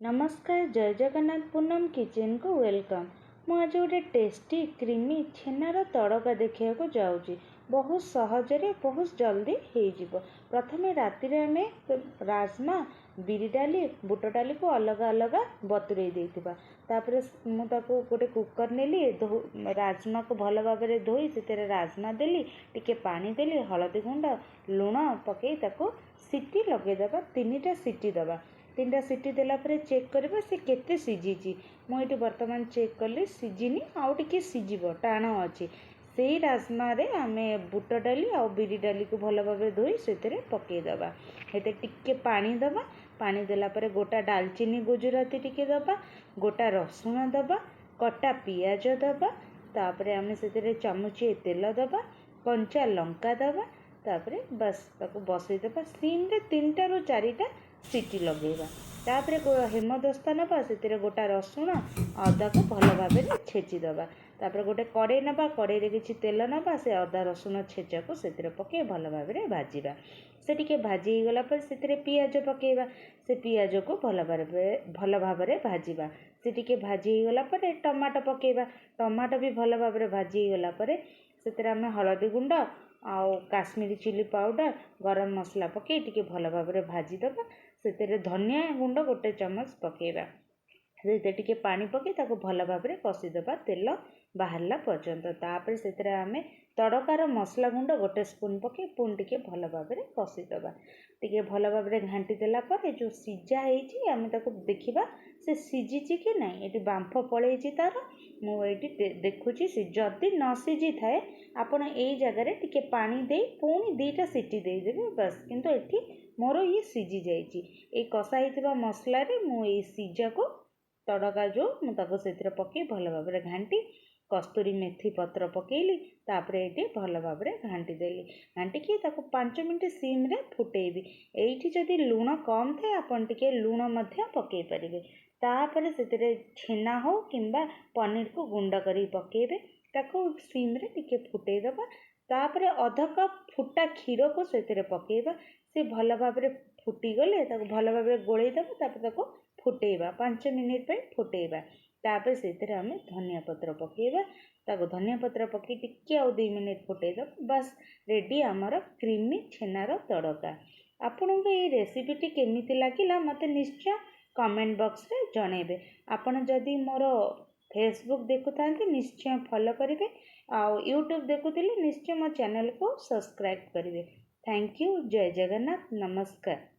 नमस्कार जय जगन्नाथ पूनम किचन को वेलकम। मु आज गोटे टेस्टी क्रीमी छेनार तड़का देखा जाऊँगी। बहुत सहजरे बहुत जल्दी हो। प्रथमे राति आम राजमा बिरी डाली बुट डाली को अलग अलग बतुरे देथिबा। तापर मुझे गोटे कुकर नेली राजमा को भल भाव में धोई से राजमा देली टिके पानी देली हलदी गुंड लुण पकई ताको सीटी लगेदबा। 3टा सीटी दबा। 3टा सीटी देला परे चेक करबा से केते सिझी। मुझे बर्तमान चेक कली सिझिनी आउ टिके सिझिबो टाण अच्छी। से राजमा रे आमे बुट डाली आ बिरी डाली को भल भाव धोई से पकईदबा। हेते टिके पानी दबा। पानी देला परे गोटा डालचीनी गुजराती टिके दबा, गोटा रसुण दबा, कटा पियाज दबा। तापरे आमे से चामुचे तेल दबा, कंचा लंका दबा। तापरे बस ताको बसई दबा। सिम रे 3टा ରୁ 4टा सीटी लगेगा। तापरे हेमदस्ता नबा से गोटा रसुण अदा को भल भाव में छेची दबा। तापरे गोटे कड़े नबा, कड़े रे किछि तेल नबा, से अदा रसुण छेचा को से पके भल भाव में भाजीबा। से टिके भाजी गला पर से पियाज पकेबा। से पियाज को भल भाव में भाजीबा। से टिके भाजी गला पर टमाटो पकेबा। टमाटो भी भल भाव में भाजी गला पर से आमे हलदी गुंड आउ काश्मीरी चिली पाउडर गरम मसला पकई टिके भल भाव में भाजी दबा। से धनिया गुंड गोटे चमच पकेबा। से टिके पानी पकई ताको भल भाव में कषिदबा तेल बाहरला पर्यंत। तापर से आमे तड़कार मसला गुंड गोटे स्पून पकई पुणी टिके भल भाव में कषिदबा। टिके भल भाव में घांटी देला पर जो सीझा होईची आमे ताको देखिबा से सीझी कि नहीं। ये बांफ पलैची तार मुझे देखुची। जदि न सीझी थाए आपण यही जगार टिके पानी दे पुणी 2टा सीटी देदेवे बस। किंतु एठी मोर ये सीझी जाइए। ये कषा होता मसला मुझे सीझा को तड़का जो मुझे से पकई भल भाव में घांटी कस्तूरी मेथी पत्र पकेली। तापर ये भल भाव में घांटी देली। घांटिकी 5 मिनट सिम रे फुटेबी। एठी जदि लुण कम थाए आपन टिके लुण मध्य पकई परिबे। तापर से छेना हो किंबा पनीर को गुंड करी पकेबे। ताको सिम रे टिके फुटई दबा। तापर अधा कप फुटा क्षीर को से पकेबा। से भल भाव में फुटी गले ताको भल भाव में गोलई दबा। तापर ताको फुटेबा 5 मिनिट पे फुटेबा। तापर से आमे धनिया पत्र पकेबा। ताको धनिया पत्र पकई टिके आउ 2 मिनिट फुटई दबा। बस रेडी आमर क्रीमी छेनार तड़का। आपनको ये रेसिपीटी केमिति लागिला मते निश्चय कमेंट बॉक्स रे जणेबे। आपण जदि मोर फेसबुक देखुता निश्चय फॉलो करेंगे। आउ यूट्यूब देखुले निश्चय मो चैनल को सब्सक्राइब करेंगे। Thank you. जय जगन्नाथ। नमस्कार।